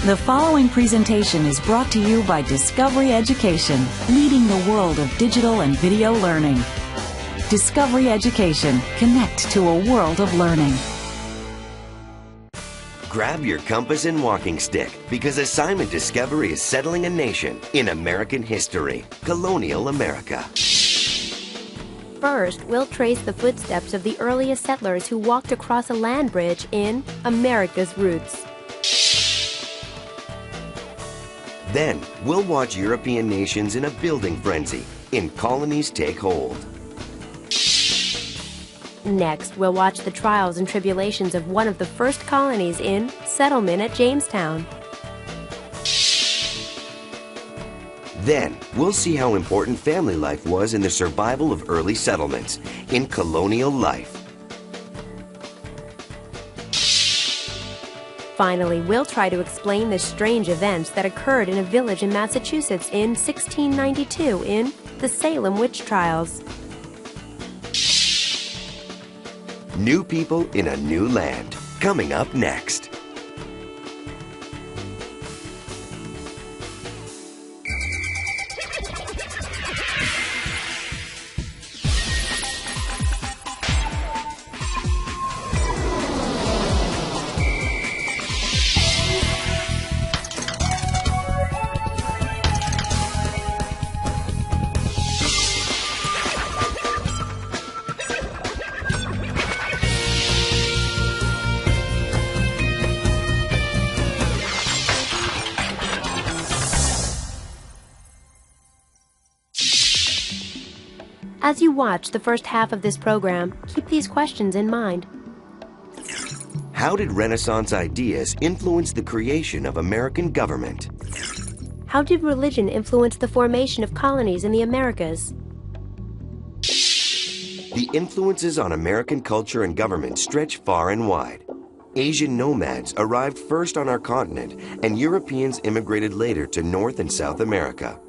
The following presentation is brought to you by Discovery Education, leading the world of digital and video learning. Discovery Education. Connect to a world of learning. Grab your compass and walking stick, because Assignment Discovery is settling a nation in American history, Colonial America. First, we'll trace the footsteps of the earliest settlers who walked across a land bridge in America's Roots. Then, we'll watch European nations in a building frenzy in Colonies Take Hold. Next, we'll watch the trials and tribulations of one of the first colonies in Settlement at Jamestown. Then, we'll see how important family life was in the survival of early settlements in Colonial Life. Finally, we'll try to explain the strange events that occurred in a village in Massachusetts in 1692 in the Salem Witch Trials. New people in a new land, coming up next. As you watch the first half of this program, keep these questions in mind. How did Renaissance ideas influence the creation of American government? How did religion influence the formation of colonies in the Americas? The influences on American culture and government stretch far and wide. Asian nomads arrived first on our continent, and Europeans immigrated later to North and South America.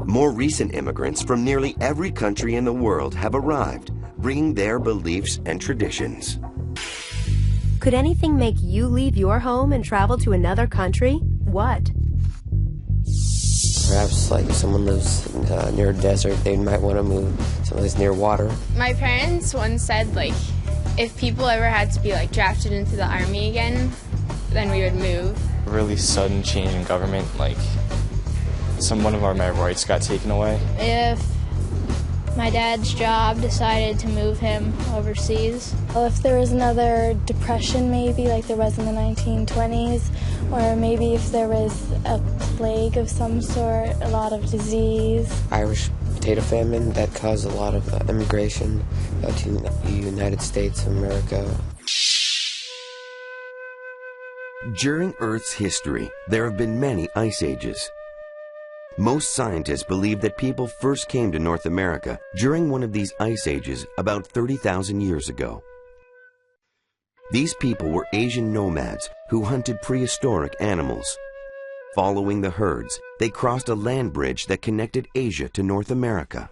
More recent immigrants from nearly every country in the world have arrived, bringing their beliefs and traditions. Could anything make you leave your home and travel to another country? What? Perhaps like if someone lives near a desert, they might want to move someplace near water. My parents once said, like, if people ever had to be drafted into the army again, then we would move. A really sudden change in government, like one of our rights got taken away. If my dad's job decided to move him overseas. Well, if there was another depression maybe, like there was in the 1920s, or maybe if there was a plague of some sort, a lot of disease. Irish potato famine that caused a lot of immigration to the United States of America. During Earth's history, there have been many ice ages. Most scientists believe that people first came to North America during one of these ice ages about 30,000 years ago. These people were Asian nomads who hunted prehistoric animals. Following the herds, they crossed a land bridge that connected Asia to North America.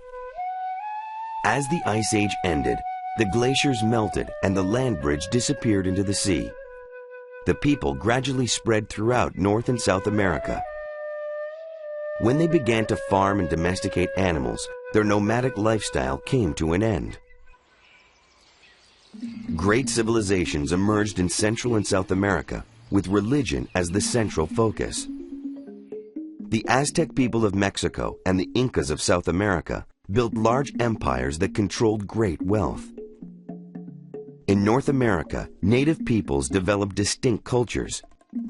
As the ice age ended, the glaciers melted and the land bridge disappeared into the sea. The people gradually spread throughout North and South America. When they began to farm and domesticate animals, their nomadic lifestyle came to an end. Great civilizations emerged in Central and South America, with religion as the central focus. The Aztec people of Mexico and the Incas of South America built large empires that controlled great wealth. In North America, native peoples developed distinct cultures,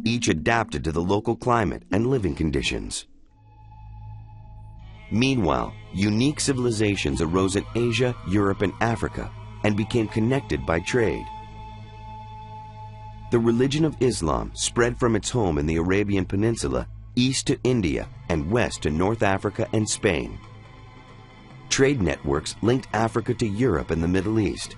each adapted to the local climate and living conditions. Meanwhile, unique civilizations arose in Asia, Europe, and Africa and became connected by trade. The religion of Islam spread from its home in the Arabian Peninsula east to India and west to North Africa and Spain. Trade networks linked Africa to Europe and the Middle East.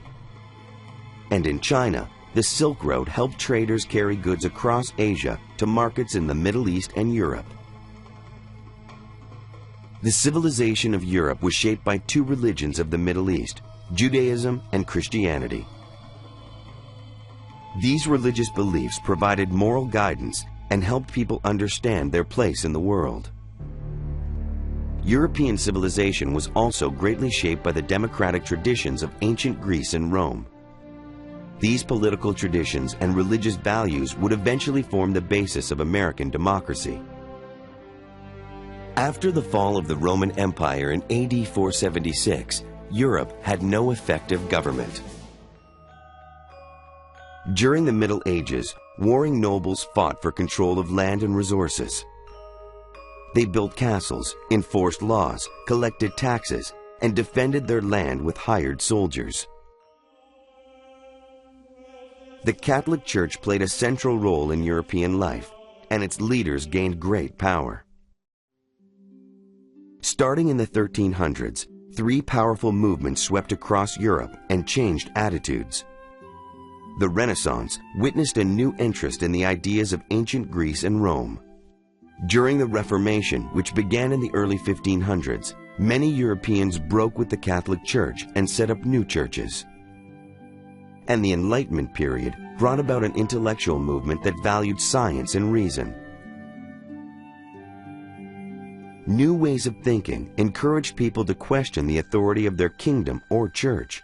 And in China, the Silk Road helped traders carry goods across Asia to markets in the Middle East and Europe. The civilization of Europe was shaped by two religions of the Middle East, Judaism and Christianity. These religious beliefs provided moral guidance and helped people understand their place in the world. European civilization was also greatly shaped by the democratic traditions of ancient Greece and Rome. These political traditions and religious values would eventually form the basis of American democracy. After the fall of the Roman Empire in AD 476, Europe had no effective government. During the Middle Ages, warring nobles fought for control of land and resources. They built castles, enforced laws, collected taxes, and defended their land with hired soldiers. The Catholic Church played a central role in European life, and its leaders gained great power. Starting in the 1300s, three powerful movements swept across Europe and changed attitudes. The Renaissance witnessed a new interest in the ideas of ancient Greece and Rome. During the Reformation, which began in the early 1500s, many Europeans broke with the Catholic Church and set up new churches. And the Enlightenment period brought about an intellectual movement that valued science and reason. New ways of thinking encouraged people to question the authority of their kingdom or church.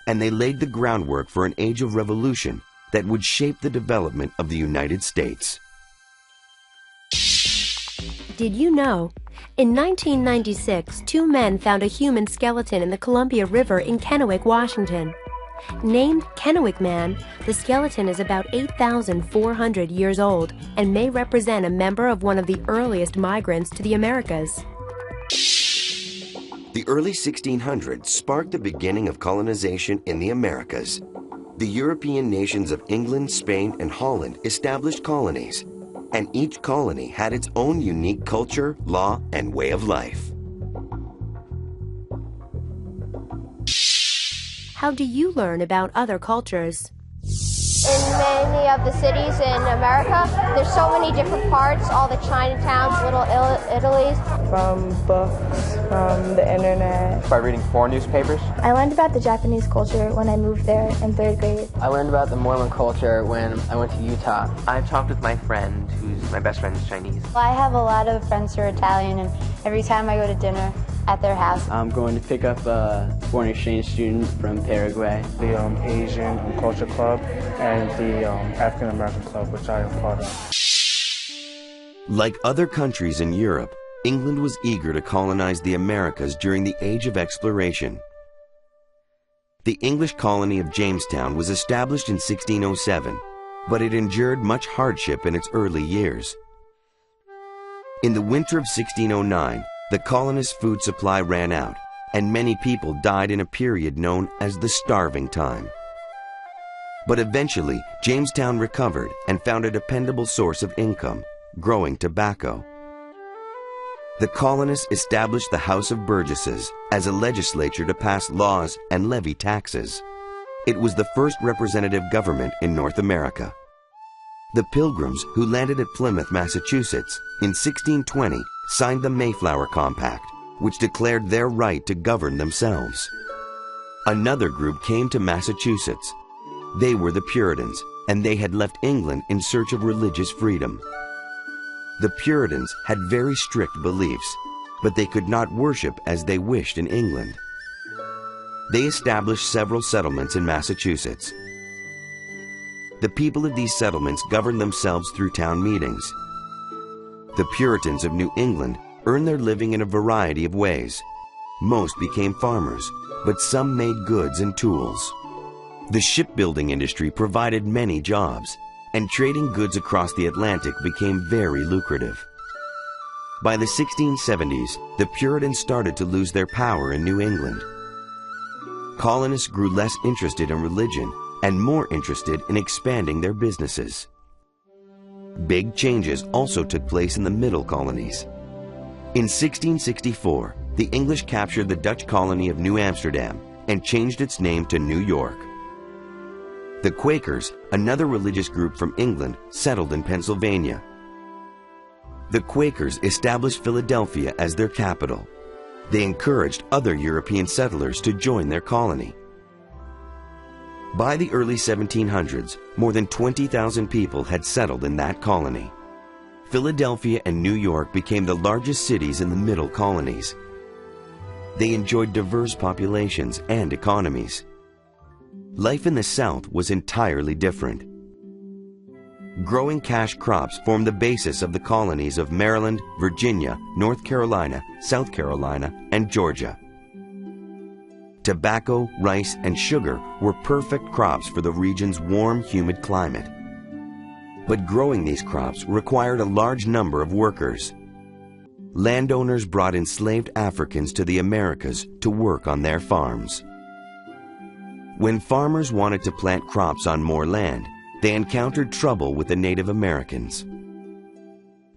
And they laid the groundwork for an age of revolution that would shape the development of the United States. Did you know? In 1996, two men found a human skeleton in the Columbia River in Kennewick, Washington. Named Kennewick Man, the skeleton is about 8,400 years old and may represent a member of one of the earliest migrants to the Americas. The early 1600s sparked the beginning of colonization in the Americas. The European nations of England, Spain, and Holland established colonies, and each colony had its own unique culture, law, and way of life. How do you learn about other cultures? In many of the cities in America, there's so many different parts, all the Chinatowns, little Italies. From books, from the internet. By reading foreign newspapers. I learned about the Japanese culture when I moved there in 3rd grade. I learned about the Mormon culture when I went to Utah. I've talked with my friend, who's my best friend is Chinese. Well, I have a lot of friends who are Italian, and every time I go to dinner at their house. I'm going to pick up a foreign exchange student from Paraguay. The Asian Culture Club and the African American Club, which I am part of. Like other countries in Europe, England was eager to colonize the Americas during the Age of Exploration. The English colony of Jamestown was established in 1607, but it endured much hardship in its early years. In the winter of 1609, the colonists' food supply ran out, and many people died in a period known as the Starving Time. But eventually, Jamestown recovered and found a dependable source of income, growing tobacco. The colonists established the House of Burgesses as a legislature to pass laws and levy taxes. It was the first representative government in North America. The Pilgrims, who landed at Plymouth, Massachusetts, in 1620, signed the Mayflower Compact, which declared their right to govern themselves. Another group came to Massachusetts. They were the Puritans, and they had left England in search of religious freedom. The Puritans had very strict beliefs, but they could not worship as they wished in England. They established several settlements in Massachusetts. The people of these settlements governed themselves through town meetings. The Puritans of New England earned their living in a variety of ways. Most became farmers, but some made goods and tools. The shipbuilding industry provided many jobs, and trading goods across the Atlantic became very lucrative. By the 1670s, the Puritans started to lose their power in New England. Colonists grew less interested in religion and more interested in expanding their businesses. Big changes also took place in the middle colonies. In 1664, the English captured the Dutch colony of New Amsterdam and changed its name to New York. The Quakers, another religious group from England, settled in Pennsylvania. The Quakers established Philadelphia as their capital. They encouraged other European settlers to join their colony. By the early 1700s, more than 20,000 people had settled in that colony. Philadelphia and New York became the largest cities in the middle colonies. They enjoyed diverse populations and economies. Life in the South was entirely different. Growing cash crops formed the basis of the colonies of Maryland, Virginia, North Carolina, South Carolina, and Georgia. Tobacco, rice, and sugar were perfect crops for the region's warm, humid climate. But growing these crops required a large number of workers. Landowners brought enslaved Africans to the Americas to work on their farms. When farmers wanted to plant crops on more land, they encountered trouble with the Native Americans.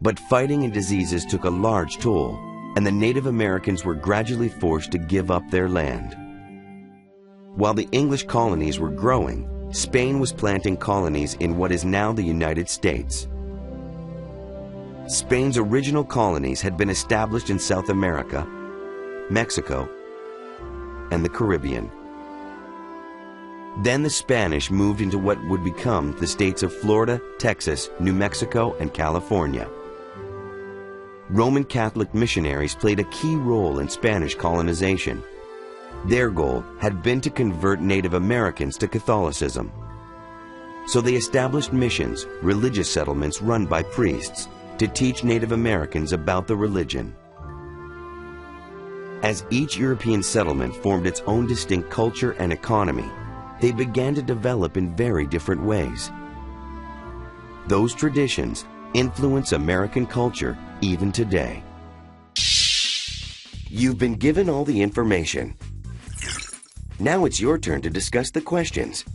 But fighting and diseases took a large toll, and the Native Americans were gradually forced to give up their land. While the English colonies were growing, Spain was planting colonies in what is now the United States. Spain's original colonies had been established in South America, Mexico, and the Caribbean. Then the Spanish moved into what would become the states of Florida, Texas, New Mexico, and California. Roman Catholic missionaries played a key role in Spanish colonization. Their goal had been to convert Native Americans to Catholicism. So they established missions, religious settlements run by priests, to teach Native Americans about the religion. As each European settlement formed its own distinct culture and economy, they began to develop in very different ways. Those traditions influence American culture even today. You've been given all the information. Now it's your turn to discuss the questions.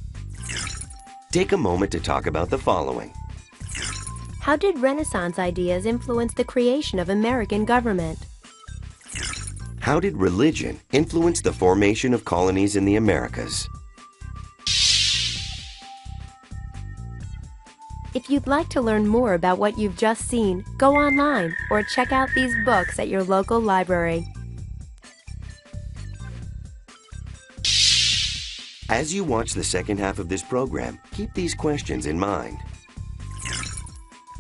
Take a moment to talk about the following. How did Renaissance ideas influence the creation of American government? How did religion influence the formation of colonies in the Americas? If you'd like to learn more about what you've just seen, go online or check out these books at your local library. As you watch the second half of this program, keep these questions in mind.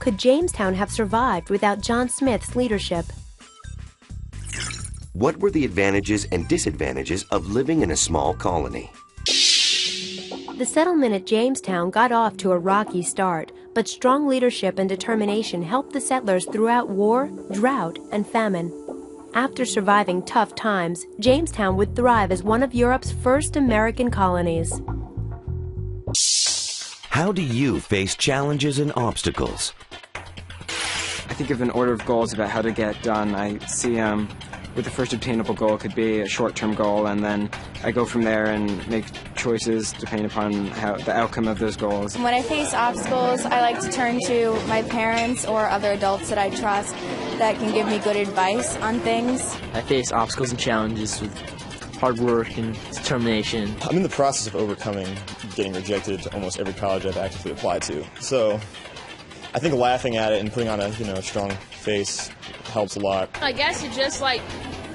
Could Jamestown have survived without John Smith's leadership? What were the advantages and disadvantages of living in a small colony? The settlement at Jamestown got off to a rocky start, but strong leadership and determination helped the settlers throughout war, drought, and famine. After surviving tough times, Jamestown would thrive as one of Europe's first American colonies. How do you face challenges and obstacles? I think of an order of goals about how to get done. I see what the first obtainable goal could be, a short-term goal, and then I go from there and make choices depending upon the outcome of those goals. When I face obstacles, I like to turn to my parents or other adults that I trust that can give me good advice on things. I face obstacles and challenges with hard work and determination. I'm in the process of overcoming getting rejected to almost every college I've actively applied to. So I think laughing at it and putting on a strong face helps a lot. I guess you just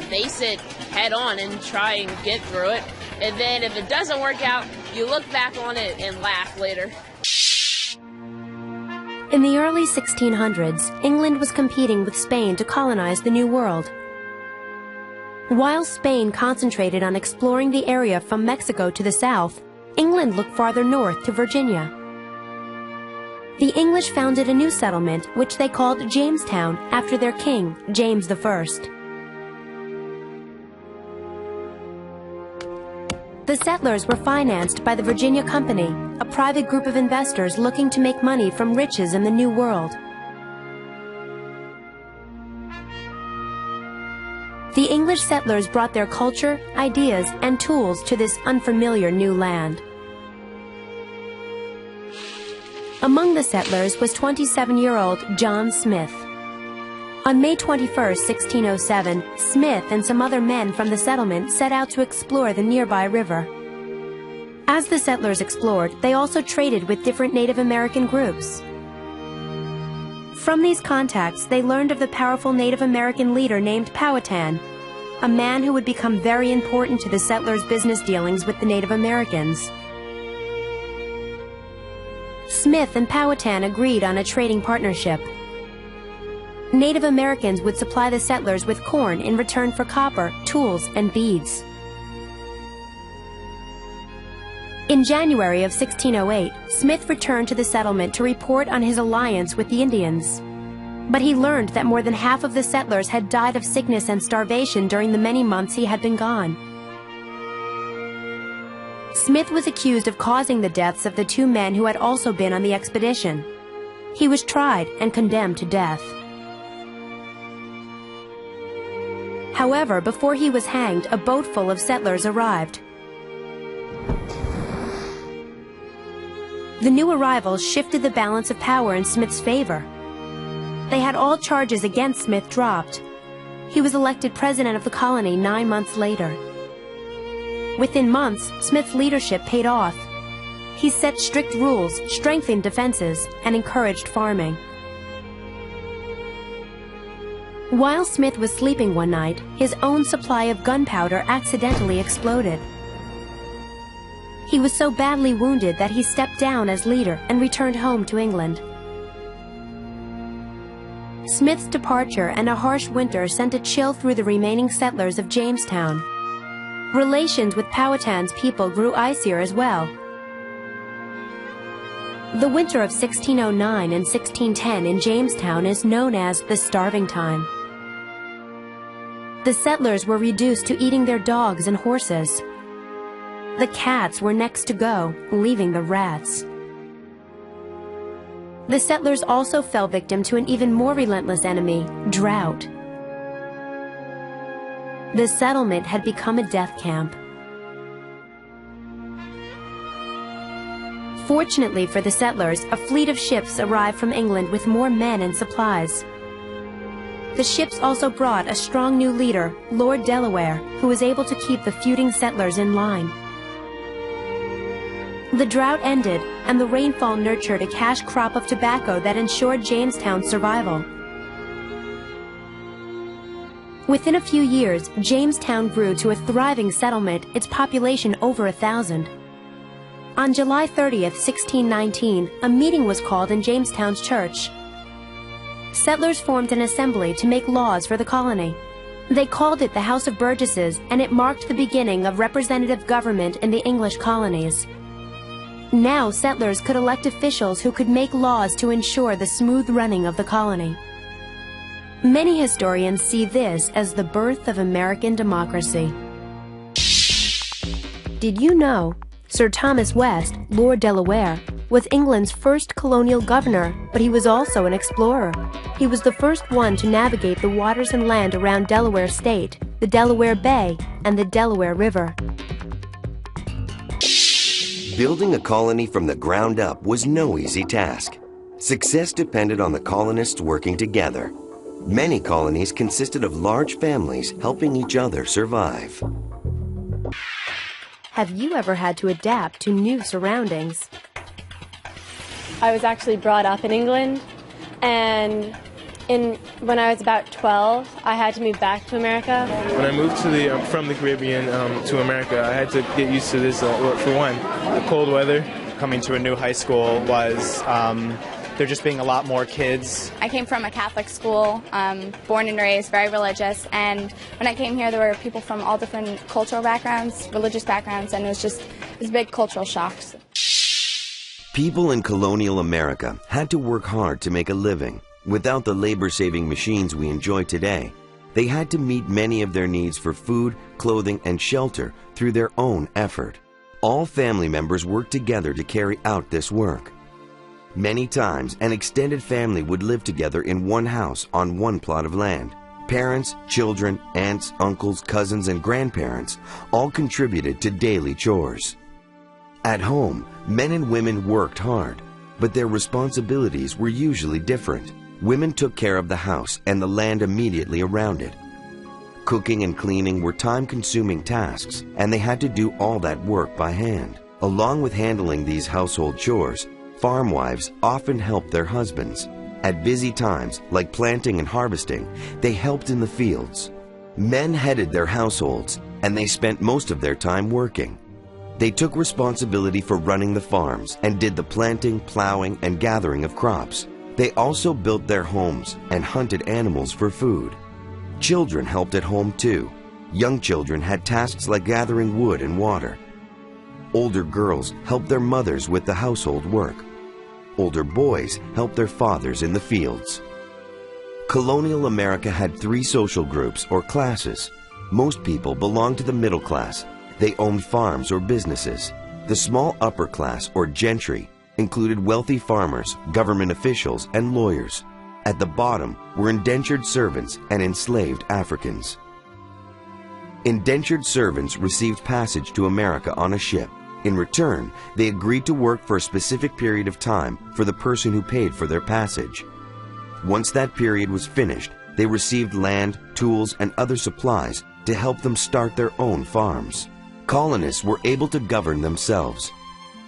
face it head on and try and get through it. And then if it doesn't work out, you look back on it and laugh later. In the early 1600s, England was competing with Spain to colonize the New World. While Spain concentrated on exploring the area from Mexico to the south, England looked farther north to Virginia. The English founded a new settlement, which they called Jamestown, after their king, James I. The settlers were financed by the Virginia Company, a private group of investors looking to make money from riches in the New World. The English settlers brought their culture, ideas, and tools to this unfamiliar new land. Among the settlers was 27-year-old John Smith. On May 21, 1607, Smith and some other men from the settlement set out to explore the nearby river. As the settlers explored, they also traded with different Native American groups. From these contacts, they learned of the powerful Native American leader named Powhatan, a man who would become very important to the settlers' business dealings with the Native Americans. Smith and Powhatan agreed on a trading partnership. Native Americans would supply the settlers with corn in return for copper, tools, and beads. In January of 1608, Smith returned to the settlement to report on his alliance with the Indians. But he learned that more than half of the settlers had died of sickness and starvation during the many months he had been gone. Smith was accused of causing the deaths of the two men who had also been on the expedition. He was tried and condemned to death. However, before he was hanged, a boat full of settlers arrived. The new arrivals shifted the balance of power in Smith's favor. They had all charges against Smith dropped. He was elected president of the colony 9 months later. Within months, Smith's leadership paid off. He set strict rules, strengthened defenses, and encouraged farming. While Smith was sleeping one night, his own supply of gunpowder accidentally exploded. He was so badly wounded that he stepped down as leader and returned home to England. Smith's departure and a harsh winter sent a chill through the remaining settlers of Jamestown. Relations with Powhatan's people grew icier as well. The winter of 1609 and 1610 in Jamestown is known as the Starving Time. The settlers were reduced to eating their dogs and horses. The cats were next to go, leaving the rats. The settlers also fell victim to an even more relentless enemy, drought. The settlement had become a death camp. Fortunately for the settlers, a fleet of ships arrived from England with more men and supplies. The ships also brought a strong new leader, Lord Delaware, who was able to keep the feuding settlers in line. The drought ended, and the rainfall nurtured a cash crop of tobacco that ensured Jamestown's survival. Within a few years, Jamestown grew to a thriving settlement, its population over 1,000. On July 30th, 1619, a meeting was called in Jamestown's church. Settlers formed an assembly to make laws for the colony. They called it the House of Burgesses, and it marked the beginning of representative government in the English colonies. Now settlers could elect officials who could make laws to ensure the smooth running of the colony. Many historians see this as the birth of American democracy. Did you know Sir Thomas West, Lord Delaware, was England's first colonial governor, but he was also an explorer. He was the first one to navigate the waters and land around Delaware State, the Delaware Bay, and the Delaware River. Building a colony from the ground up was no easy task. Success depended on the colonists working together. Many colonies consisted of large families helping each other survive. Have you ever had to adapt to new surroundings? I was actually brought up in England, and when I was about 12, I had to move back to America. When I moved from the Caribbean to America, I had to get used to this, for one, the cold weather. Coming to a new high school was there just being a lot more kids. I came from a Catholic school, born and raised, very religious, and when I came here there were people from all different cultural backgrounds, religious backgrounds, and it was a big cultural shock. People in colonial America had to work hard to make a living. Without the labor-saving machines we enjoy today, they had to meet many of their needs for food, clothing, and shelter through their own effort. All family members worked together to carry out this work. Many times, an extended family would live together in one house on one plot of land. Parents, children, aunts, uncles, cousins, and grandparents all contributed to daily chores. At home, men and women worked hard, but their responsibilities were usually different. Women took care of the house and the land immediately around it. Cooking and cleaning were time-consuming tasks, and they had to do all that work by hand. Along with handling these household chores, farm wives often helped their husbands. At busy times, like planting and harvesting, they helped in the fields. Men headed their households, and they spent most of their time working. They took responsibility for running the farms and did the planting, plowing, and gathering of crops. They also built their homes and hunted animals for food. Children helped at home too. Young children had tasks like gathering wood and water. Older girls helped their mothers with the household work. Older boys helped their fathers in the fields. Colonial America had 3 social groups or classes. Most people belonged to the middle class. They owned farms or businesses. The small upper class or gentry included wealthy farmers, government officials, and lawyers. At the bottom were indentured servants and enslaved Africans. Indentured servants received passage to America on a ship. In return, they agreed to work for a specific period of time for the person who paid for their passage. Once that period was finished, they received land, tools, and other supplies to help them start their own farms. Colonists were able to govern themselves.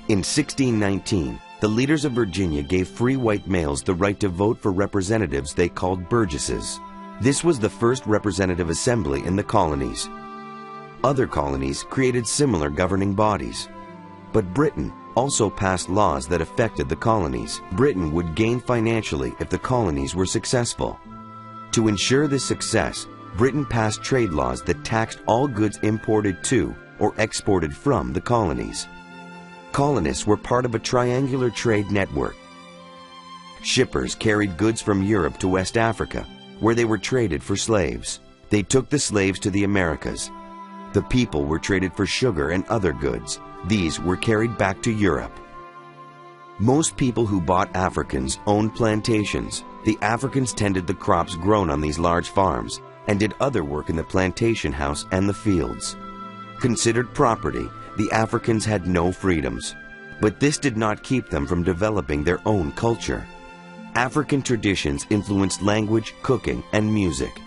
In 1619, the leaders of Virginia gave free white males the right to vote for representatives they called burgesses. This was the first representative assembly in the colonies. Other colonies created similar governing bodies. But Britain also passed laws that affected the colonies. Britain would gain financially if the colonies were successful. To ensure this success, Britain passed trade laws that taxed all goods imported to or exported from the colonies. Colonists were part of a triangular trade network. Shippers carried goods from Europe to West Africa, where they were traded for slaves. They took the slaves to the Americas. The people were traded for sugar and other goods. These were carried back to Europe. Most people who bought Africans owned plantations. The Africans tended the crops grown on these large farms and did other work in the plantation house and the fields. Considered property, the Africans had no freedoms. But this did not keep them from developing their own culture. African traditions influenced language, cooking, and music.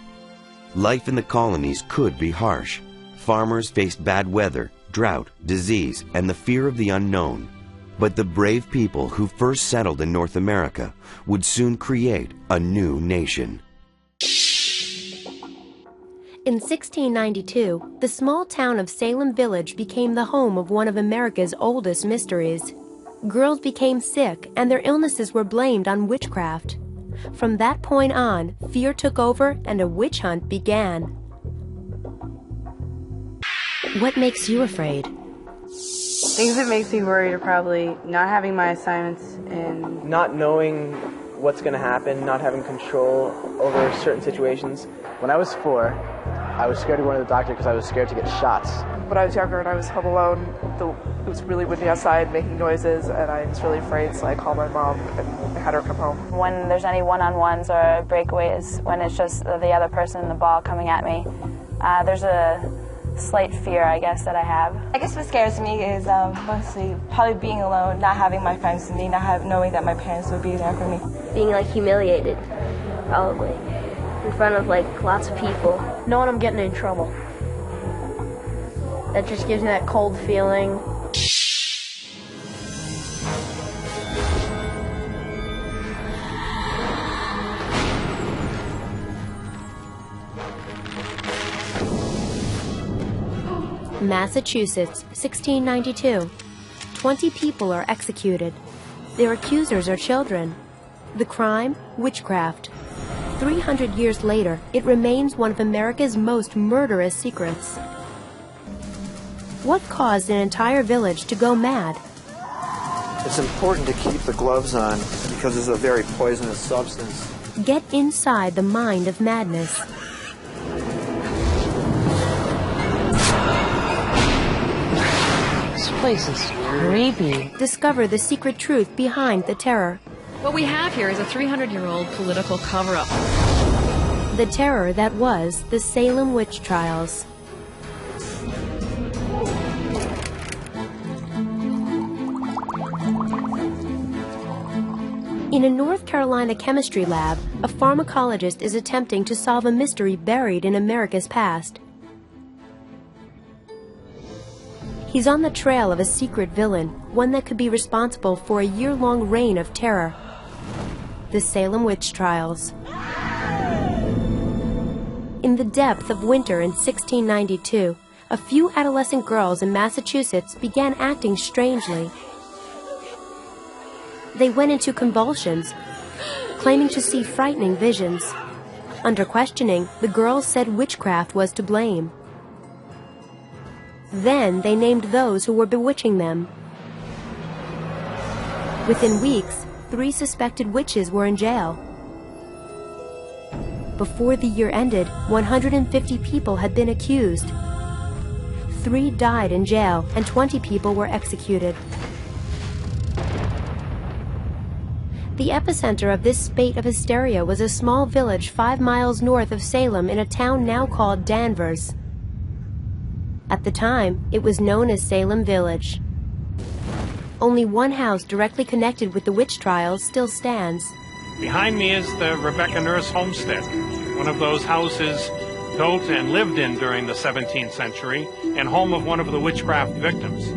Life in the colonies could be harsh. Farmers faced bad weather, drought, disease, and the fear of the unknown. But the brave people who first settled in North America would soon create a new nation. In 1692, the small town of Salem Village became the home of one of America's oldest mysteries. Girls became sick, and their illnesses were blamed on witchcraft. From that point on, fear took over and a witch hunt began. What makes you afraid? Things that makes me worried are probably not having my assignments and not knowing what's going to happen, not having control over certain situations. When I was 4, I was scared to go to the doctor because I was scared to get shots. When I was younger and I was home alone, it was really windy outside, making noises, and I was really afraid, so I called my mom and had her come home. When there's any one-on-ones or breakaways, when it's just the other person in the ball coming at me, there's a slight fear, I guess, that I have. I guess what scares me is mostly probably being alone, not having my friends with me, knowing that my parents would be there for me. Being humiliated, probably, in front of lots of people. Knowing I'm getting in trouble. That just gives me that cold feeling. Massachusetts, 1692. 20 people are executed. Their accusers are children. The crime? Witchcraft. 300 years later, it remains one of America's most murderous secrets. What caused an entire village to go mad? It's important to keep the gloves on because it's a very poisonous substance. Get inside the mind of madness. This place is creepy. Discover the secret truth behind the terror. What we have here is a 300-year-old political cover-up. The terror that was the Salem witch trials. In a North Carolina chemistry lab, a pharmacologist is attempting to solve a mystery buried in America's past. He's on the trail of a secret villain, one that could be responsible for a year-long reign of terror. The Salem witch trials. In the depth of winter in 1692, a few adolescent girls in Massachusetts began acting strangely. They went into convulsions, claiming to see frightening visions. Under questioning, the girls said witchcraft was to blame. Then they named those who were bewitching them. Within weeks, 3 suspected witches were in jail. Before the year ended, 150 people had been accused. 3 died in jail and 20 people were executed. The epicenter of this spate of hysteria was a small village 5 miles north of Salem in a town now called Danvers. At the time, it was known as Salem Village. Only one house directly connected with the witch trials still stands. Behind me is the Rebecca Nurse homestead, one of those houses built and lived in during the 17th century and home of one of the witchcraft victims.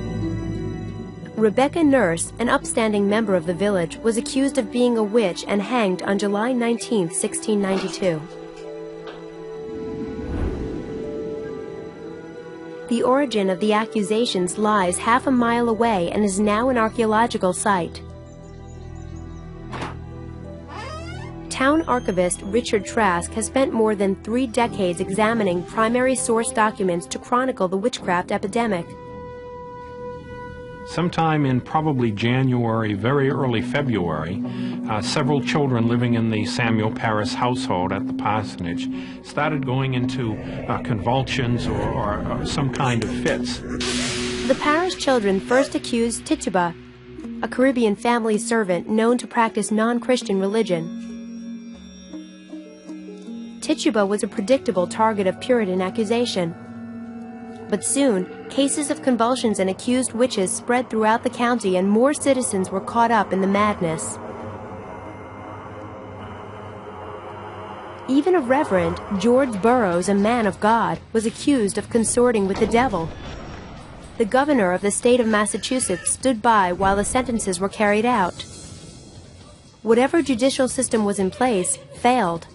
Rebecca Nurse, an upstanding member of the village, was accused of being a witch and hanged on July 19, 1692. The origin of the accusations lies half a mile away and is now an archaeological site. Town archivist Richard Trask has spent more than 3 decades examining primary source documents to chronicle the witchcraft epidemic. Sometime in probably January, very early February, several children living in the Samuel Paris household at the parsonage started going into convulsions or some kind of fits. The Paris children first accused Tituba, a Caribbean family servant known to practice non-Christian religion. Tituba was a predictable target of Puritan accusation. But soon, cases of convulsions and accused witches spread throughout the county and more citizens were caught up in the madness. Even a Reverend, George Burroughs, a man of God, was accused of consorting with the devil. The governor of the state of Massachusetts stood by while the sentences were carried out. Whatever judicial system was in place failed.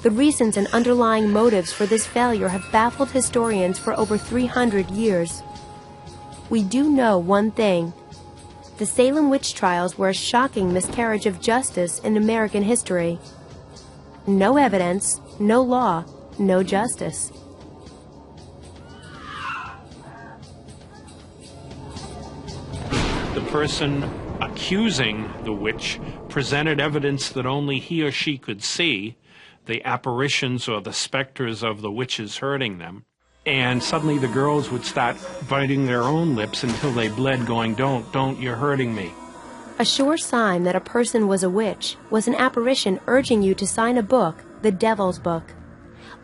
The reasons and underlying motives for this failure have baffled historians for over 300 years. We do know one thing. The Salem witch trials were a shocking miscarriage of justice in American history. No evidence, no law, no justice. The person accusing the witch presented evidence that only he or she could see, the apparitions or the specters of the witches hurting them. And suddenly the girls would start biting their own lips until they bled, going, don't, you're hurting me. A sure sign that a person was a witch was an apparition urging you to sign a book, the Devil's Book.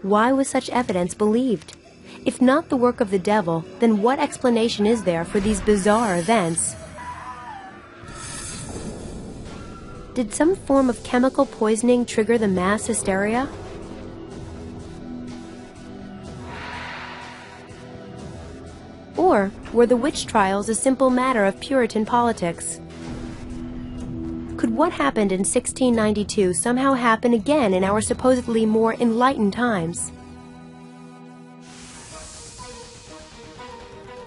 Why was such evidence believed? If not the work of the devil, then what explanation is there for these bizarre events? Did some form of chemical poisoning trigger the mass hysteria? Or were the witch trials a simple matter of Puritan politics? Could what happened in 1692 somehow happen again in our supposedly more enlightened times?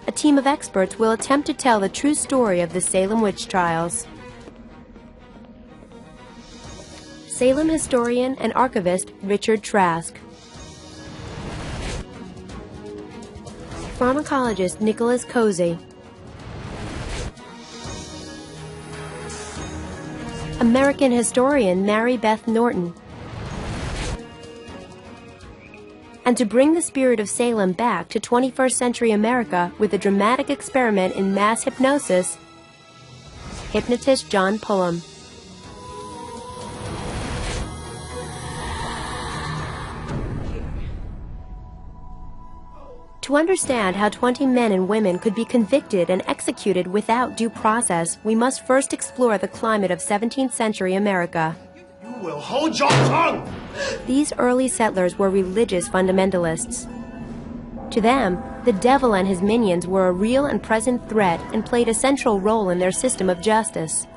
A team of experts will attempt to tell the true story of the Salem witch trials. Salem historian and archivist Richard Trask. Pharmacologist Nicholas Cozy. American historian Mary Beth Norton. And to bring the spirit of Salem back to 21st century America with a dramatic experiment in mass hypnosis, hypnotist John Pullum. To understand how 20 men and women could be convicted and executed without due process, we must first explore the climate of 17th century America. You will hold your tongue! These early settlers were religious fundamentalists. To them, the devil and his minions were a real and present threat and played a central role in their system of justice.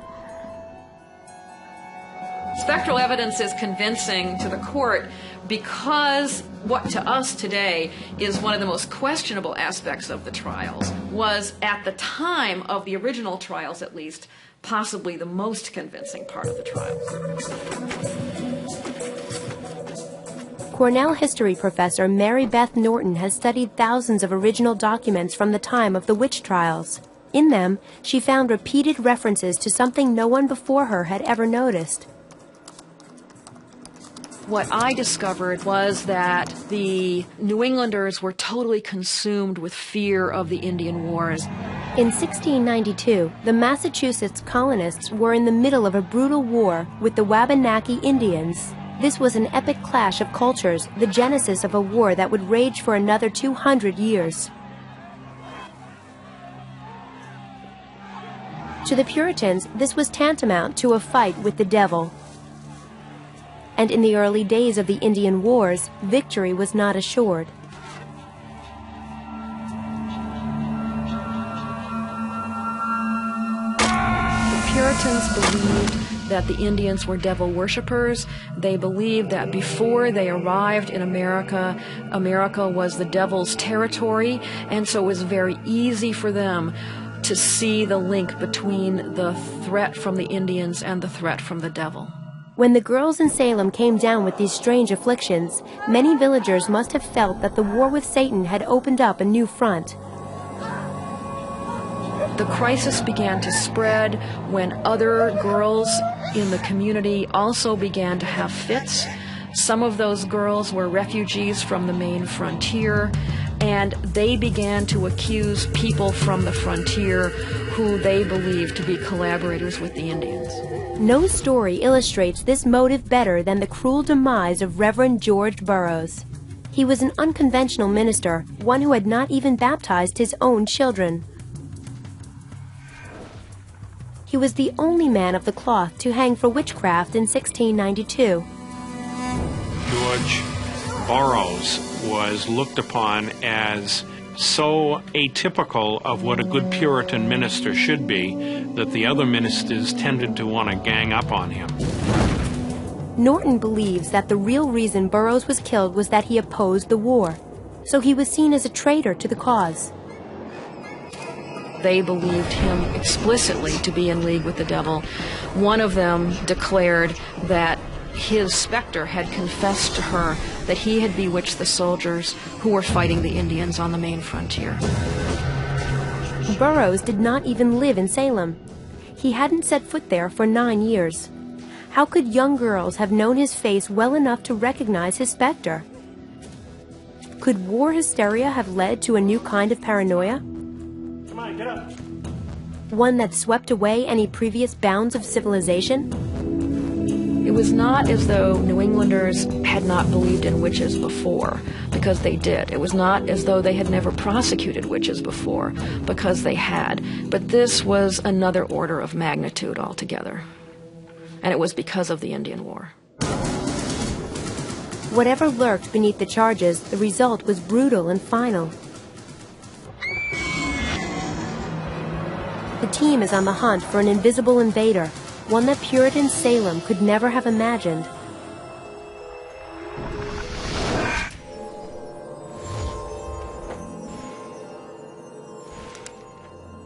Spectral evidence is convincing to the court because what to us today is one of the most questionable aspects of the trials was, at the time of the original trials at least, possibly the most convincing part of the trials. Cornell history professor Mary Beth Norton has studied thousands of original documents from the time of the witch trials. In them, she found repeated references to something no one before her had ever noticed. What I discovered was that the New Englanders were totally consumed with fear of the Indian Wars. In 1692, the Massachusetts colonists were in the middle of a brutal war with the Wabanaki Indians. This was an epic clash of cultures, the genesis of a war that would rage for another 200 years. To the Puritans, this was tantamount to a fight with the devil. And in the early days of the Indian Wars, victory was not assured. The Puritans believed that the Indians were devil worshippers. They believed that before they arrived in America, America was the devil's territory, and so it was very easy for them to see the link between the threat from the Indians and the threat from the devil. When the girls in Salem came down with these strange afflictions, many villagers must have felt that the war with Satan had opened up a new front. The crisis began to spread when other girls in the community also began to have fits. Some of those girls were refugees from the Maine frontier, and they began to accuse people from the frontier who they believed to be collaborators with the Indians. No story illustrates this motive better than the cruel demise of Reverend George Burroughs. He was an unconventional minister, one who had not even baptized his own children. He was the only man of the cloth to hang for witchcraft in 1692. George Burroughs was looked upon as so atypical of what a good Puritan minister should be that the other ministers tended to want to gang up on him. Norton believes that the real reason Burroughs was killed was that he opposed the war, so he was seen as a traitor to the cause. They believed him explicitly to be in league with the devil. One of them declared that his specter had confessed to her that he had bewitched the soldiers who were fighting the Indians on the Maine frontier. Burroughs did not even live in Salem. He hadn't set foot there for 9 years. How could young girls have known his face well enough to recognize his specter? Could war hysteria have led to a new kind of paranoia? Come on, get up. One that swept away any previous bounds of civilization? It was not as though New Englanders had not believed in witches before, because they did. It was not as though they had never prosecuted witches before, because they had. But this was another order of magnitude altogether. And it was because of the Indian War. Whatever lurked beneath the charges, the result was brutal and final. The team is on the hunt for an invisible invader, one that Puritan Salem could never have imagined.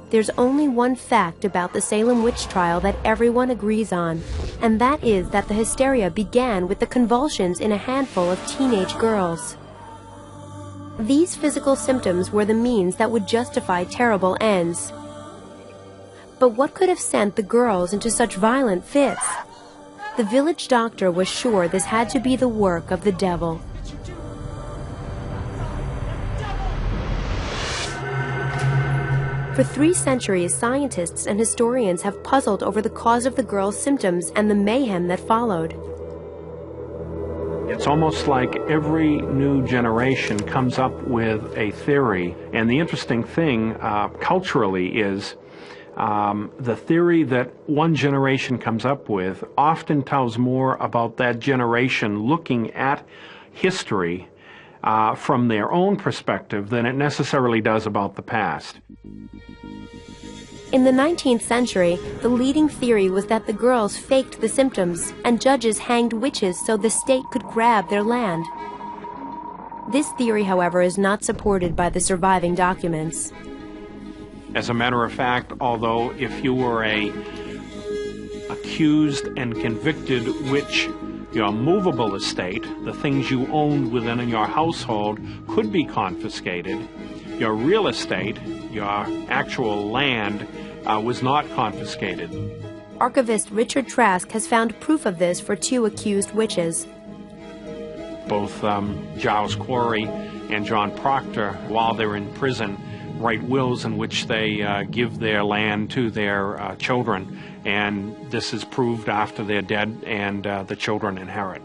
There's only one fact about the Salem witch trial that everyone agrees on, and that is that the hysteria began with the convulsions in a handful of teenage girls. These physical symptoms were the means that would justify terrible ends. But what could have sent the girls into such violent fits? The village doctor was sure this had to be the work of the devil. For 3 centuries, scientists and historians have puzzled over the cause of the girls' symptoms and the mayhem that followed. It's almost like every new generation comes up with a theory, and the interesting thing culturally is the theory that one generation comes up with often tells more about that generation looking at history from their own perspective than it necessarily does about the past. In the 19th century, the leading theory was that the girls faked the symptoms and judges hanged witches so the state could grab their land. This theory, however, is not supported by the surviving documents. As a matter of fact, although if you were a accused and convicted witch, your movable estate, the things you owned within your household, could be confiscated. Your real estate, your actual land, was not confiscated. Archivist Richard Trask has found proof of this for 2 accused witches. Both Giles Corey and John Proctor, while they're in prison, write wills in which they give their land to their children, and this is proved after they're dead and the children inherit.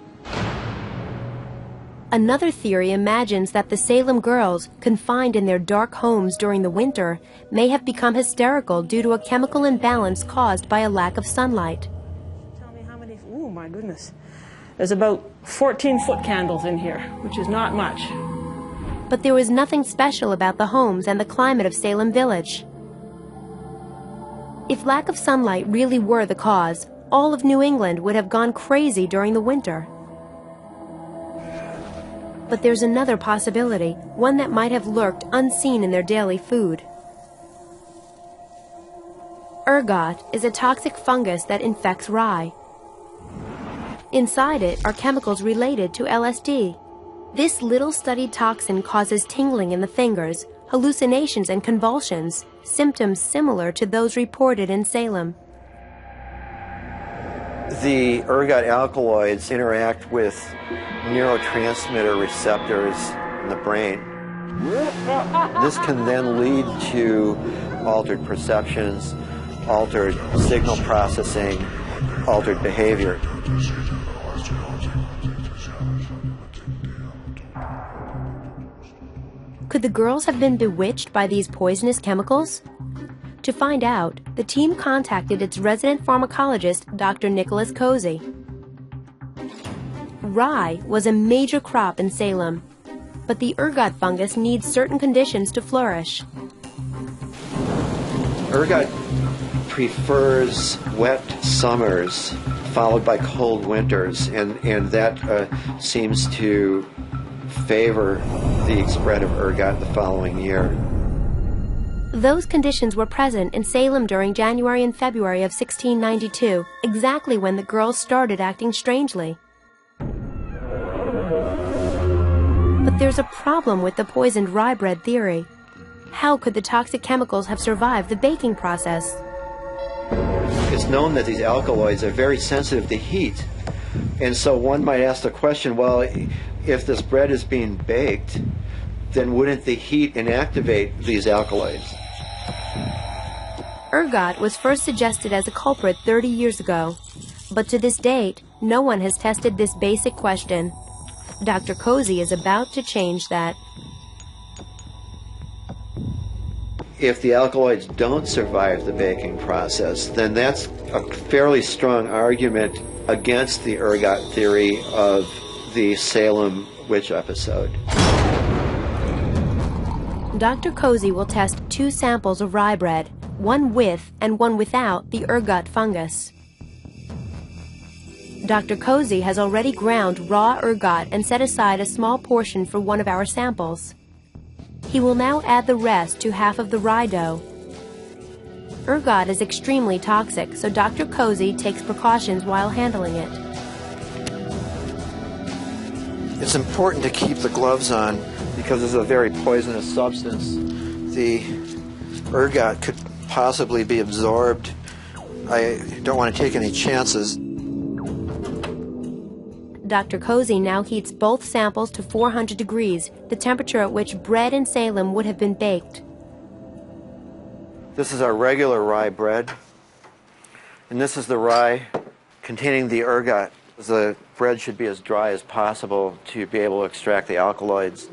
Another theory imagines that the Salem girls, confined in their dark homes during the winter, may have become hysterical due to a chemical imbalance caused by a lack of sunlight. Tell me how many, oh my goodness. There's about 14 foot candles in here, which is not much. But there was nothing special about the homes and the climate of Salem Village. If lack of sunlight really were the cause, all of New England would have gone crazy during the winter. But there's another possibility, one that might have lurked unseen in their daily food. Ergot is a toxic fungus that infects rye. Inside it are chemicals related to LSD. This little studied toxin causes tingling in the fingers, hallucinations and convulsions, symptoms similar to those reported in Salem. The ergot alkaloids interact with neurotransmitter receptors in the brain. This can then lead to altered perceptions, altered signal processing, altered behavior. Could the girls have been bewitched by these poisonous chemicals? To find out, the team contacted its resident pharmacologist, Dr. Nicholas Cozy. Rye was a major crop in Salem, but the ergot fungus needs certain conditions to flourish. Ergot prefers wet summers followed by cold winters, and that seems to favor the spread of ergot the following year. Those conditions were present in Salem during January and February of 1692, exactly when the girls started acting strangely. But there's a problem with the poisoned rye bread theory. How could the toxic chemicals have survived the baking process? It's known that these alkaloids are very sensitive to heat, and so one might ask the question, well, if this bread is being baked, then wouldn't the heat inactivate these alkaloids? Ergot was first suggested as a culprit 30 years ago, but to this date, no one has tested this basic question. Dr. Cozy is about to change that. If the alkaloids don't survive the baking process, then that's a fairly strong argument against the ergot theory of the Salem witch episode. Dr. Cozy will test 2 samples of rye bread, one with and one without the ergot fungus. Dr. Cozy has already ground raw ergot and set aside a small portion for one of our samples. He will now add the rest to half of the rye dough. Ergot is extremely toxic, so Dr. Cozy takes precautions while handling it. It's important to keep the gloves on because it's a very poisonous substance. The ergot could possibly be absorbed. I don't want to take any chances. Dr. Cozy now heats both samples to 400 degrees, the temperature at which bread in Salem would have been baked. This is our regular rye bread, and this is the rye containing the ergot. The bread should be as dry as possible to be able to extract the alkaloids.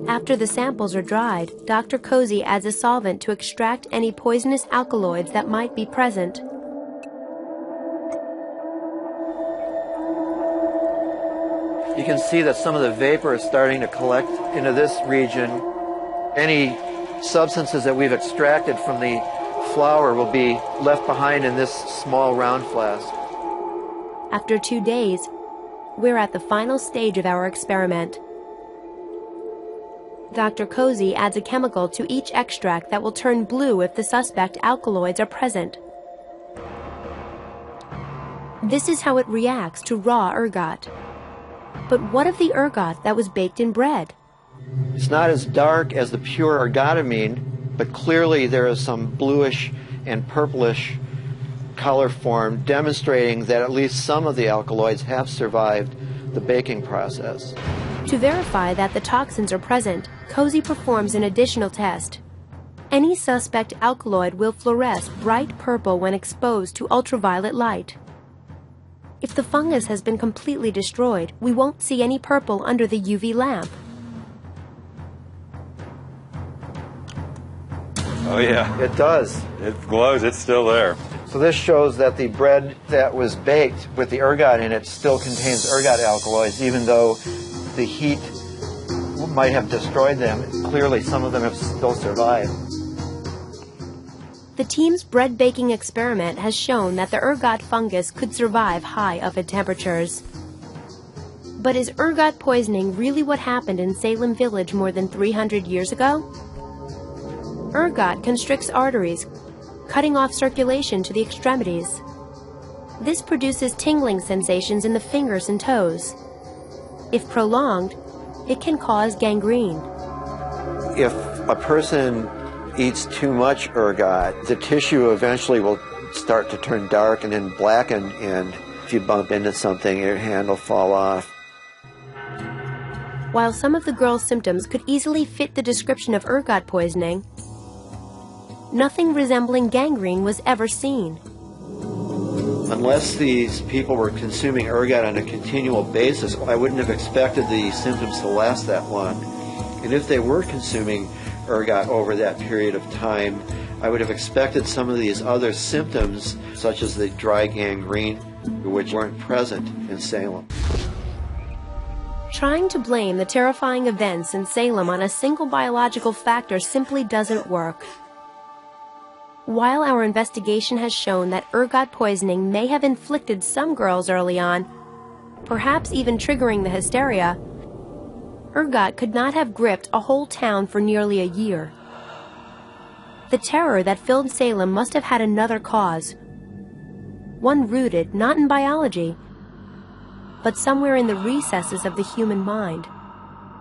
After the samples are dried, Dr. Cozy adds a solvent to extract any poisonous alkaloids that might be present. You can see that some of the vapor is starting to collect into this region. Any substances that we've extracted from the flour will be left behind in this small round flask. After 2 days, we're at the final stage of our experiment. Dr. Cozy adds a chemical to each extract that will turn blue if the suspect alkaloids are present. This is how it reacts to raw ergot. But what of the ergot that was baked in bread? It's not as dark as the pure ergotamine, but clearly there is some bluish and purplish color formed, demonstrating that at least some of the alkaloids have survived the baking process. To verify that the toxins are present, Cozy performs an additional test. Any suspect alkaloid will fluoresce bright purple when exposed to ultraviolet light. If the fungus has been completely destroyed, we won't see any purple under the UV lamp. Oh yeah. It does. It glows, it's still there. So this shows that the bread that was baked with the ergot in it still contains ergot alkaloids, even though the heat might have destroyed them. Clearly some of them have still survived. The team's bread baking experiment has shown that the ergot fungus could survive high oven temperatures. But is ergot poisoning really what happened in Salem Village more than 300 years ago? Ergot constricts arteries, cutting off circulation to the extremities. This produces tingling sensations in the fingers and toes. If prolonged, it can cause gangrene. If a person eats too much ergot, the tissue eventually will start to turn dark and then blacken, and if you bump into something, your hand will fall off. While some of the girls' symptoms could easily fit the description of ergot poisoning, nothing resembling gangrene was ever seen. Unless these people were consuming ergot on a continual basis, I wouldn't have expected the symptoms to last that long. And if they were consuming ergot over that period of time, I would have expected some of these other symptoms, such as the dry gangrene, which weren't present in Salem. Trying to blame the terrifying events in Salem on a single biological factor simply doesn't work. While our investigation has shown that ergot poisoning may have inflicted some girls early on, perhaps even triggering the hysteria, ergot could not have gripped a whole town for nearly a year. The terror that filled Salem must have had another cause, one rooted not in biology, but somewhere in the recesses of the human mind.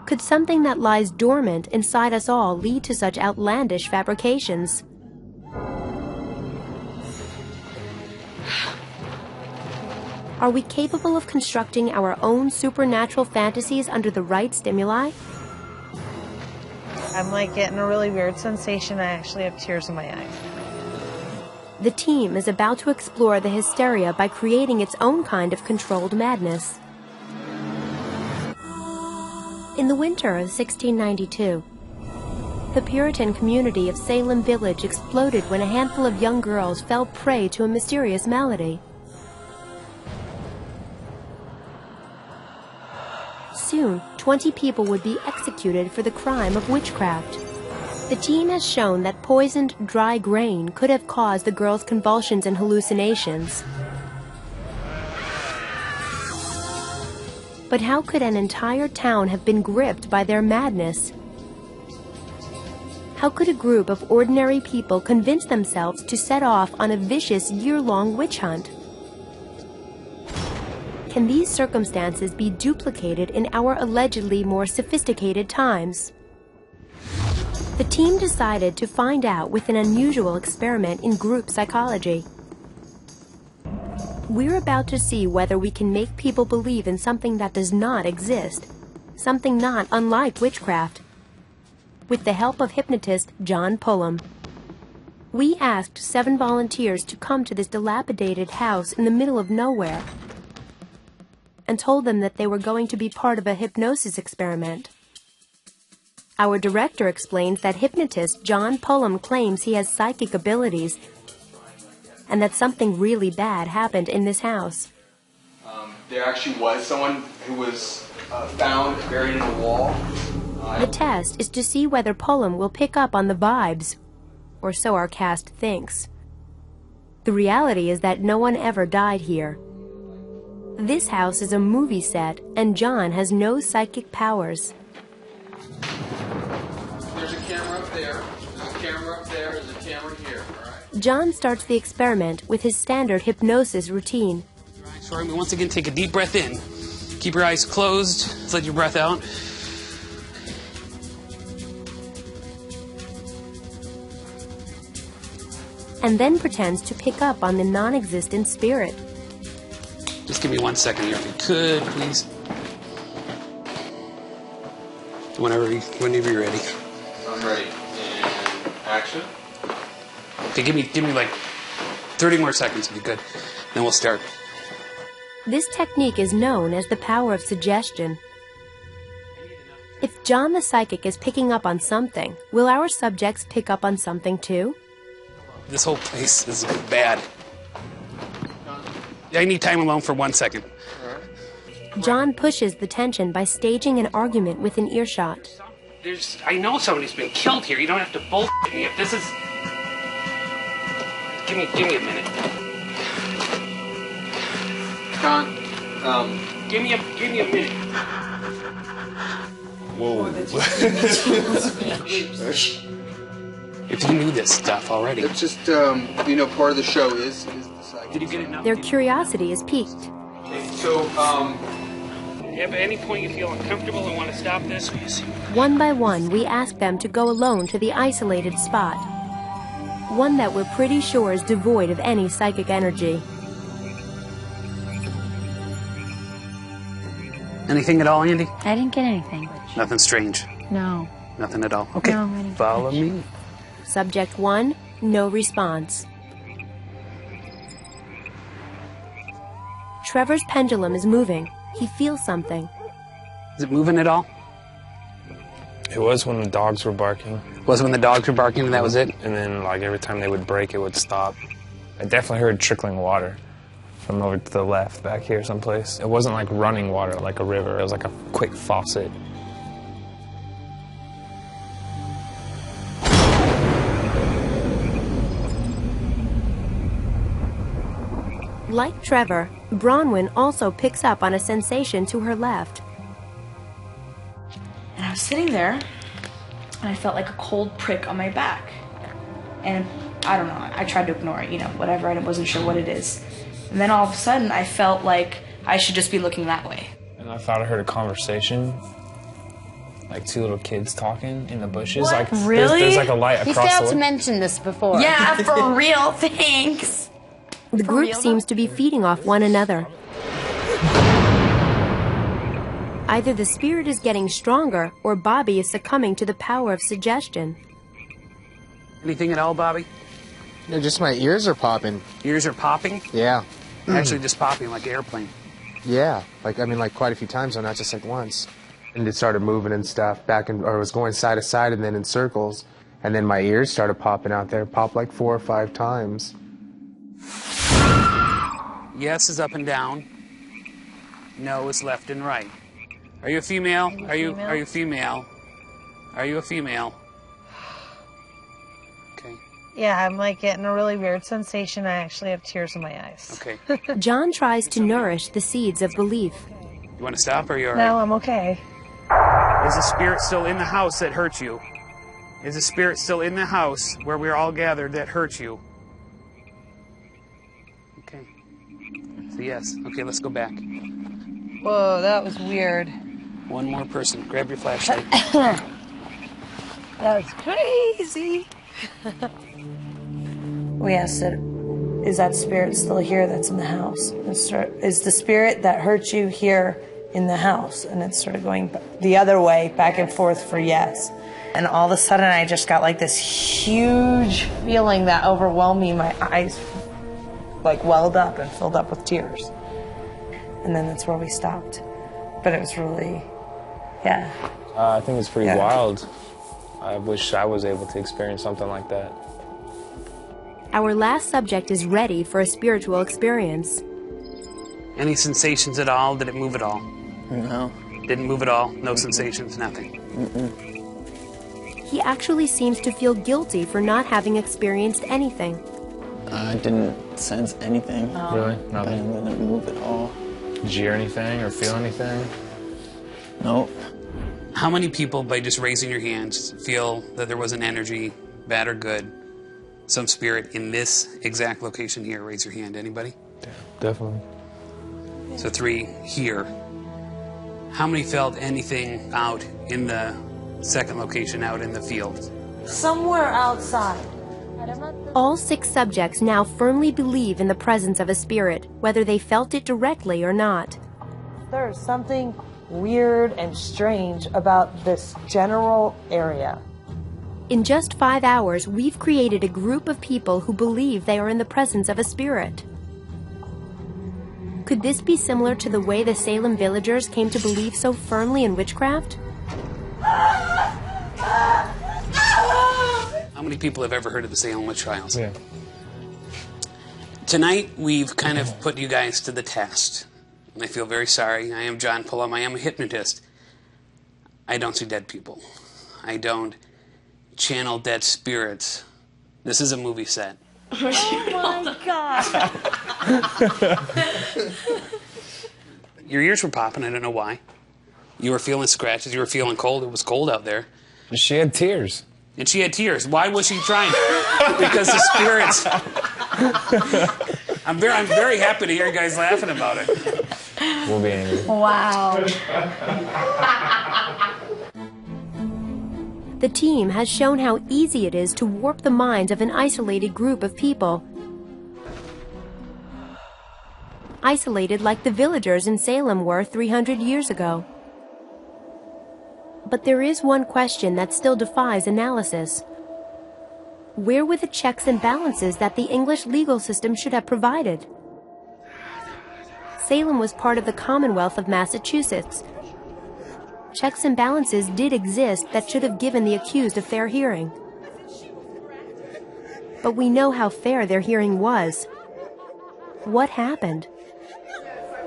Could something that lies dormant inside us all lead to such outlandish fabrications? Are we capable of constructing our own supernatural fantasies under the right stimuli? I'm like getting a really weird sensation. I actually have tears in my eyes. The team is about to explore the hysteria by creating its own kind of controlled madness. In the winter of 1692, the Puritan community of Salem Village exploded when a handful of young girls fell prey to a mysterious malady. Soon, 20 people would be executed for the crime of witchcraft. The team has shown that poisoned dry grain could have caused the girls' convulsions and hallucinations. But how could an entire town have been gripped by their madness? How could a group of ordinary people convince themselves to set off on a vicious year-long witch hunt? Can these circumstances be duplicated in our allegedly more sophisticated times? The team decided to find out with an unusual experiment in group psychology. We're about to see whether we can make people believe in something that does not exist, something not unlike witchcraft, with the help of hypnotist John Pullum. We asked 7 volunteers to come to this dilapidated house in the middle of nowhere and told them that they were going to be part of a hypnosis experiment. Our director explains that hypnotist John Pullum claims he has psychic abilities and that something really bad happened in this house. There actually was someone who was found buried in the wall. The test is to see whether Pullum will pick up on the vibes, or so our cast thinks. The reality is that no one ever died here. This house is a movie set, and John has no psychic powers. There's a camera up there, there's a camera up there, there's a camera here, all right? John starts the experiment with his standard hypnosis routine. All right, so once again, take a deep breath in. Keep your eyes closed. Let your breath out. And then pretends to pick up on the non-existent spirit. Just give me 1 second here, if you could, please. Whenever you're ready. I'm ready. And action. Okay, give me like 30 more seconds, if you could. Then we'll start. This technique is known as the power of suggestion. If John the psychic is picking up on something, will our subjects pick up on something too? This whole place is bad. I need time alone for 1 second. John pushes the tension by staging an argument within earshot. I know somebody's been killed here. You don't have to bullshit me. If this is... Give me a minute. Con, Give me a minute. Whoa. If you knew this stuff already. It's just, part of the show is the psychic. Did you get it now? Their curiosity is piqued. So, if at any point you feel uncomfortable and want to stop this, One by one, we ask them to go alone to the isolated spot. One that we're pretty sure is devoid of any psychic energy. Anything at all, Andy? I didn't get anything. Nothing strange. No. Nothing at all. Okay. No, I didn't Follow me. Subject 1, no response. Trevor's pendulum is moving. He feels something. Is it moving at all? It was when the dogs were barking. Was when the dogs were barking and that was it? And then, like, every time they would break, it would stop. I definitely heard trickling water from over to the left, back here someplace. It wasn't like running water like a river. It was like a quick faucet. Like Trevor, Bronwyn also picks up on a sensation to her left. And I was sitting there, and I felt like a cold prick on my back. And I don't know, I tried to ignore it, whatever, and I wasn't sure what it is. And then all of a sudden, I felt like I should just be looking that way. And I thought I heard a conversation, like two little kids talking in the bushes. What? Like, Really? There's like a light across the way. He failed to mention this before. Yeah, for real, thanks. The group seems to be feeding off one another. Either the spirit is getting stronger, or Bobby is succumbing to the power of suggestion. Anything at all, Bobby? No, just my ears are popping. Ears are popping? Yeah. Actually just popping like an airplane. Yeah, like quite a few times, though, not just like once. And it started moving and stuff or it was going side to side and then in circles. And then my ears started popping out there, popped like 4 or 5 times. Yes is up and down. No is left and right. Are you a female? Are you female? Are you a female? Okay. Yeah, I'm like getting a really weird sensation. I actually have tears in my eyes. Okay. John tries to nourish the seeds of belief. You want to stop or are you all right? No, I'm okay. Is the spirit still in the house that hurt you? Is the spirit still in the house where we're all gathered that hurt you? Okay. So yes. Okay, let's go back. Whoa, that was weird. One more person. Grab your flashlight. That was crazy. We asked it, is that spirit still here that's in the house? Is the spirit that hurt you here in the house? And it started going the other way, back and forth for yes. And all of a sudden I just got like this huge feeling that overwhelmed me. My eyes like welled up and filled up with tears. And then that's where we stopped. But it was really, yeah. I think it's pretty wild. I wish I was able to experience something like that. Our last subject is ready for a spiritual experience. Any sensations at all? Did it move at all? No. Didn't move at all, no sensations, nothing. He actually seems to feel guilty for not having experienced anything. I didn't sense anything. Really? Nothing? I didn't move at all. Did you hear anything or feel anything? Nope. How many people, by just raising your hands, feel that there was an energy, bad or good, some spirit in this exact location here? Raise your hand. Anybody? Yeah, definitely. So 3 here. How many felt anything out in the second location, out in the field? Somewhere outside. All 6 subjects now firmly believe in the presence of a spirit, whether they felt it directly or not. There's something weird and strange about this general area. In just 5 hours, we've created a group of people who believe they are in the presence of a spirit. Could this be similar to the way the Salem villagers came to believe so firmly in witchcraft? How many people have ever heard of the Salem witch trials? Yeah. Tonight, we've kind of put you guys to the test. And I feel very sorry. I am John Pullum. I am a hypnotist. I don't see dead people. I don't channel dead spirits. This is a movie set. Oh my God. Your ears were popping. I don't know why. You were feeling scratches. You were feeling cold. It was cold out there. She had tears. And she had tears. Why was she trying? Because the spirits. I'm very happy to hear you guys laughing about it. We'll be angry. Wow. The team has shown how easy it is to warp the minds of an isolated group of people. Isolated like the villagers in Salem were 300 years ago. But there is one question that still defies analysis. Where were the checks and balances that the English legal system should have provided? Salem was part of the Commonwealth of Massachusetts. Checks and balances did exist that should have given the accused a fair hearing. But we know how fair their hearing was. What happened?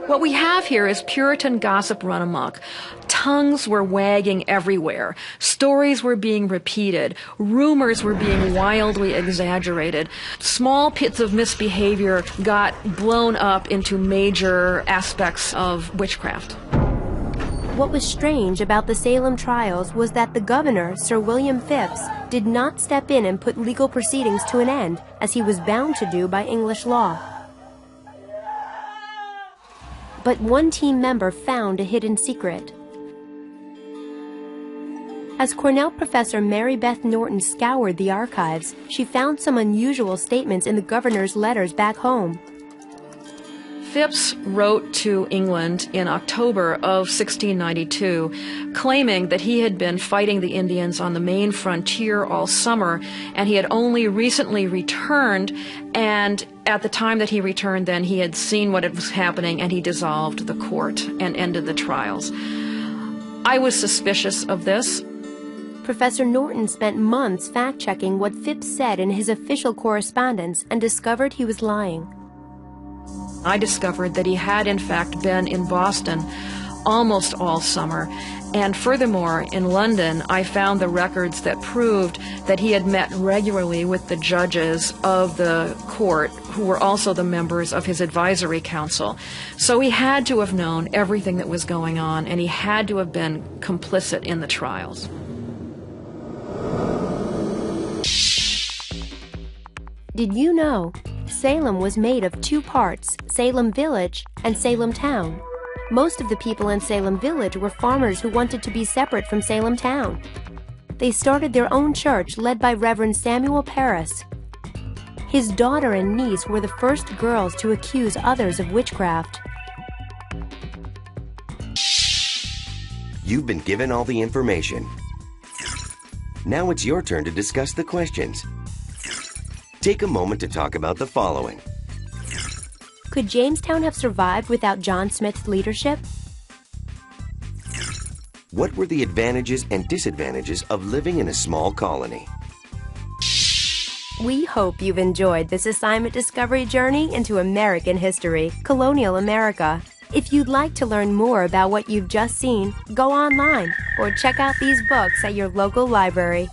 What we have here is Puritan gossip run amok. Tongues were wagging everywhere. Stories were being repeated. Rumors were being wildly exaggerated. Small pits of misbehavior got blown up into major aspects of witchcraft. What was strange about the Salem trials was that the governor, Sir William Phipps, did not step in and put legal proceedings to an end, as he was bound to do by English law. But one team member found a hidden secret. As Cornell professor Mary Beth Norton scoured the archives, she found some unusual statements in the governor's letters back home. Phipps wrote to England in October of 1692, claiming that he had been fighting the Indians on the Maine frontier all summer, and he had only recently returned, and at the time that he returned then, he had seen what was happening, and he dissolved the court and ended the trials. I was suspicious of this. Professor Norton spent months fact-checking what Phipps said in his official correspondence and discovered he was lying. I discovered that he had in fact been in Boston almost all summer, and furthermore, in London, I found the records that proved that he had met regularly with the judges of the court, who were also the members of his advisory council. So he had to have known everything that was going on, and he had to have been complicit in the trials. Did you know Salem was made of 2 parts, Salem Village and Salem Town? Most of the people in Salem Village were farmers who wanted to be separate from Salem Town. They started their own church led by Reverend Samuel Parris. His daughter and niece were the first girls to accuse others of witchcraft. You've been given all the information. Now it's your turn to discuss the questions. Take a moment to talk about the following. Could Jamestown have survived without John Smith's leadership? What were the advantages and disadvantages of living in a small colony? We hope you've enjoyed this assignment discovery journey into American history, colonial America. If you'd like to learn more about what you've just seen, go online or check out these books at your local library.